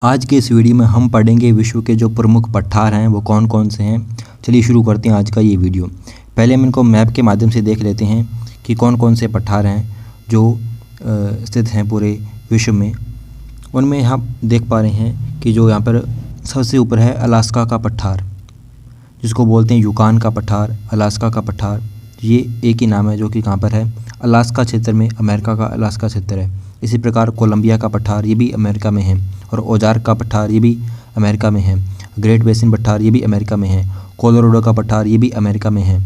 आज के इस वीडियो में हम पढ़ेंगे विश्व के जो प्रमुख पठार हैं वो कौन कौन से हैं। चलिए शुरू करते हैं आज का ये वीडियो। पहले हम इनको मैप के माध्यम से देख लेते हैं कि कौन कौन से पठार हैं जो स्थित हैं पूरे विश्व में। उनमें हम देख पा रहे हैं कि जो यहाँ पर सबसे ऊपर है अलास्का का पठार, जिसको बोलते हैं यूकान का पठार, अलास्का का पठार। ये एक ही नाम है जो कि कहाँ पर है, अलास्का क्षेत्र में, अमेरिका का अलास्का क्षेत्र है। इसी प्रकार कोलंबिया का पठार, ये भी अमेरिका में है। और ओजार्क का पठार, ये भी अमेरिका में है। ग्रेट बेसिन पठार, ये भी अमेरिका में है। कोलोराडो का पठार, ये भी अमेरिका में है।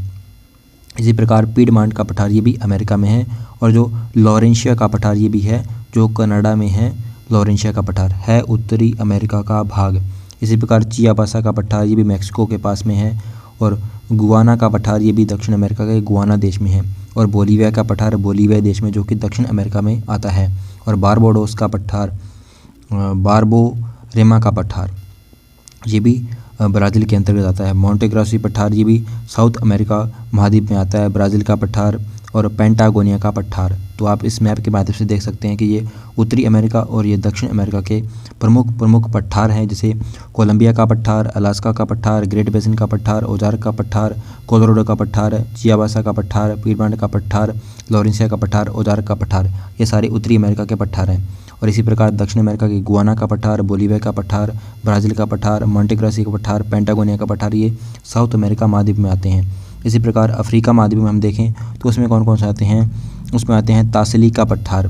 इसी प्रकार पीडमांट का पठार, ये भी अमेरिका में है। और जो लॉरेंशिया का पठार, ये भी है जो कनाडा में है। लॉरेंशिया का पठार है उत्तरी अमेरिका का भाग। इसी प्रकार चियाबासा का पठार, ये भी मैक्सिको के पास में है। और गुआना का पठार, ये भी दक्षिण अमेरिका के गुआना देश में है। और बोलीविया का पठार बोलीविया देश में, जो कि दक्षिण अमेरिका में आता है। और बारबाडोस का पठार, बारबोरेमा का पठार, ये भी ब्राज़ील के अंतर्गत आता है। मोंटेग्रासी पठार, ये भी साउथ अमेरिका महाद्वीप में आता है। ब्राज़ील का पठार और पेंटागोनिया का पठार। तो आप इस मैप के माध्यम से देख सकते हैं कि ये उत्तरी अमेरिका और ये दक्षिण अमेरिका के प्रमुख पठार हैं, जैसे कोलंबिया का पठार, अलास्का का पठार, ग्रेट बेसिन का पठार, ओजार्क का पठार, कोलोराडो का पठार, चियाबासा का पठार, पीडमांट का पठार, लॉरेंशिया का पठार, ओजार्क का पठार। ये सारे उत्तरी अमेरिका के पठार हैं। और इसी प्रकार दक्षिण अमेरिका के गुआना का पठार, बोलीविया का पठार, ब्राज़ील का पठार, मोंटेग्रासी का पठार, पेंटागोनिया का पठार, ये साउथ अमेरिका महाद्वीप में आते हैं। इसी प्रकार अफ्रीका महाद्वीप में हम देखें तो उसमें कौन कौन से आते हैं, उसमें आते हैं तासली का पठार,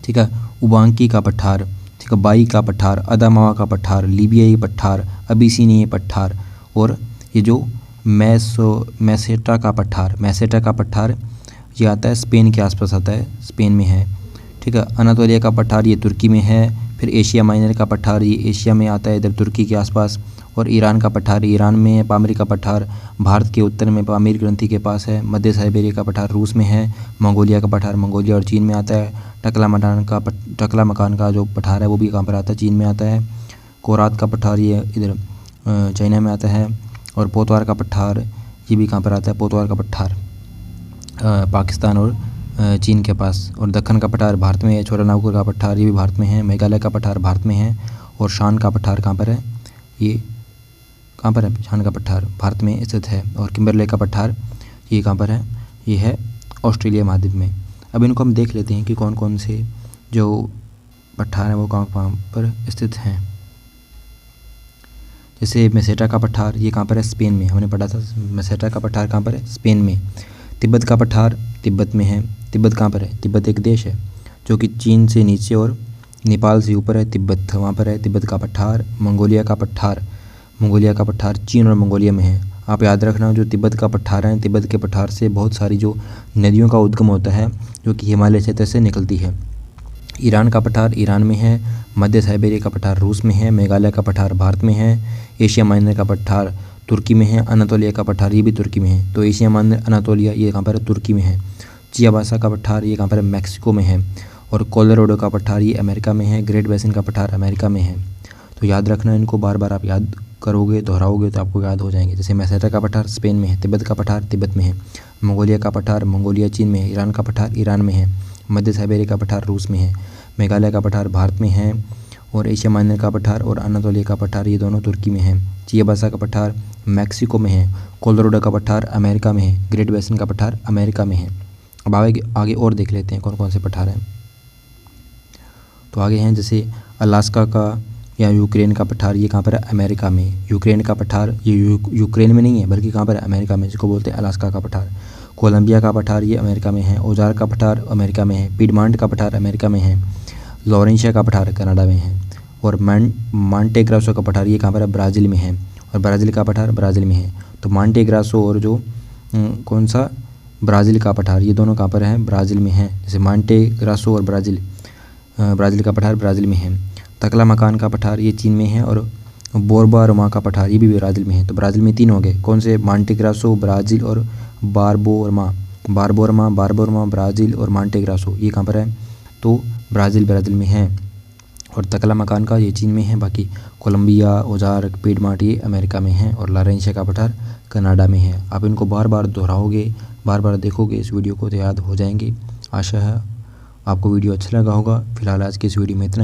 ठीक है, उबांकी का पठार, ठीक है, बाई का पठार, अदामावा का पठार, लीबियाई पठार, अबिसिनियाई पठार। और ये जो मैसेटा का पठार ये आता है स्पेन के आसपास आता है, स्पेन में है, ठीक है। अनातोलिया का पठार ये तुर्की में है। फिर एशिया माइनर का पठार, ये एशिया में आता है, इधर तुर्की के आसपास। और ईरान का पठार ईरान में है। पामीर का पठार भारत के उत्तर में पामीर ग्रंथि के पास है। मध्य साइबेरिया का पठार रूस में है। मंगोलिया का पठार मंगोलिया और चीन में आता है। टकला मकान का जो पठार है वो भी कहाँ पर आता है, चीन में आता है। कोरात का पठार ये इधर चाइना में आता है। और पोतवार का पठार ये भी कहाँ पर आता है, पोतवार का पठार पाकिस्तान और चीन के पास। और दक्कन का पठार भारत में है। छोटानागपुर का पठार ये भी भारत में है। मेघालय का पठार भारत में है। और शान का पठार कहाँ पर है, ये कहाँ पर है, शान का पठार भारत में स्थित है। और किम्बरले का पठार ये कहाँ पर है, ये है ऑस्ट्रेलिया महाद्वीप में। अब इनको हम देख लेते हैं कि कौन कौन से जो पठार हैं वो कहाँ पर स्थित हैं। जैसे मेसेटा का पठार ये कहाँ पर है, स्पेन में, हमने पढ़ा था। मेसेटा का पठार कहाँ पर है, स्पेन में। तिब्बत का पठार तिब्बत में है। तिब्बत कहाँ पर है, तिब्बत एक देश है जो कि चीन से नीचे और नेपाल से ऊपर है। तिब्बत वहाँ पर है तिब्बत का पठार। मंगोलिया का पठार चीन और मंगोलिया में है। आप याद रखना, जो तिब्बत का पठार है, तिब्बत के पठार से बहुत सारी जो नदियों का उद्गम होता है जो कि हिमालय क्षेत्र से निकलती है। ईरान का पठार ईरान में है। मध्य साइबेरिया का पठार रूस में है। मेघालय का पठार भारत में है। एशिया माइनर का पठार तुर्की में है। अनातोलिया का पठार ये भी तुर्की में है। तो एशिया माइनर अनातोलिया ये कहाँ पर है, तुर्की में है। चियाबासा का पठार ये कहाँ पर है, मैक्सिको में है। और कोलोराडो का पठार ये अमेरिका में है। ग्रेट बेसिन का पठार अमेरिका में है। तो याद रखना, इनको बार बार आप याद करोगे, दोहराओगे तो आपको याद हो जाएंगे। जैसे मेसेटा का पठार स्पेन में है। तिब्बत का पठार तिब्बत में है। मंगोलिया का पठार मंगोलिया चीन में है। ईरान का पठार ईरान में है। मध्य साइबेरिया का पठार रूस में है। मेघालय का पठार भारत में है। और एशिया माइनर का पठार और अनातोलिया का पठार ये दोनों तुर्की में है। चियाबासा का पठार मैक्सिको में है। कोलोराडो का पठार अमेरिका में है। ग्रेट बेसिन का पठार अमेरिका में है। अब आगे और देख लेते हैं कौन कौन से पठार हैं। तो आगे हैं जैसे अलास्का का या यूक्रेन का पठार ये कहाँ पर है, अमेरिका में। यूक्रेन का पठार ये यूक्रेन में नहीं है बल्कि कहाँ पर है, अमेरिका में, जिसको बोलते हैं अलास्का का पठार। कोलंबिया का पठार ये अमेरिका में है। ओजार्क का पठार अमेरिका में है। पीडमांट का पठार अमेरिका में है। लॉरेंशिया का पठार कनाडा में है। और मांटेग्रासो का पठार ये कहाँ पर है, ब्राज़ील में है। और ब्राज़ील का पठार ब्राज़ील में है। तो मांटेग्रासो और जो कौन सा ब्राज़ील का पठार ये दोनों कहाँ पर हैं, ब्राज़ील में हैं। जैसे मांटेग्रासो और ब्राज़ील का पठार ब्राज़ील में है। तकला मकान का पठार ये चीन में है। और बोरबारोमा का पठार ये भी ब्राज़ील में है। तो ब्राज़ील में तीन हो गए, कौन से, मांटेग्रासो, ब्राज़ील और बारबोरमा ब्राज़ील और मांटेग्रासो ये कहाँ पर है, तो ब्राज़ील में है। और तकला मकान का ये चीन में है। बाकी कोलंबिया, ओजार्क, पीडमांट ये अमेरिका में है। और लॉरेंशिया का पठार कनाडा में है। आप इनको बार बार दोहराओगे, बार बार देखोगे इस वीडियो को तो याद हो जाएंगे। आशा है आपको वीडियो अच्छा लगा होगा। फिलहाल आज की इस वीडियो में इतना ही।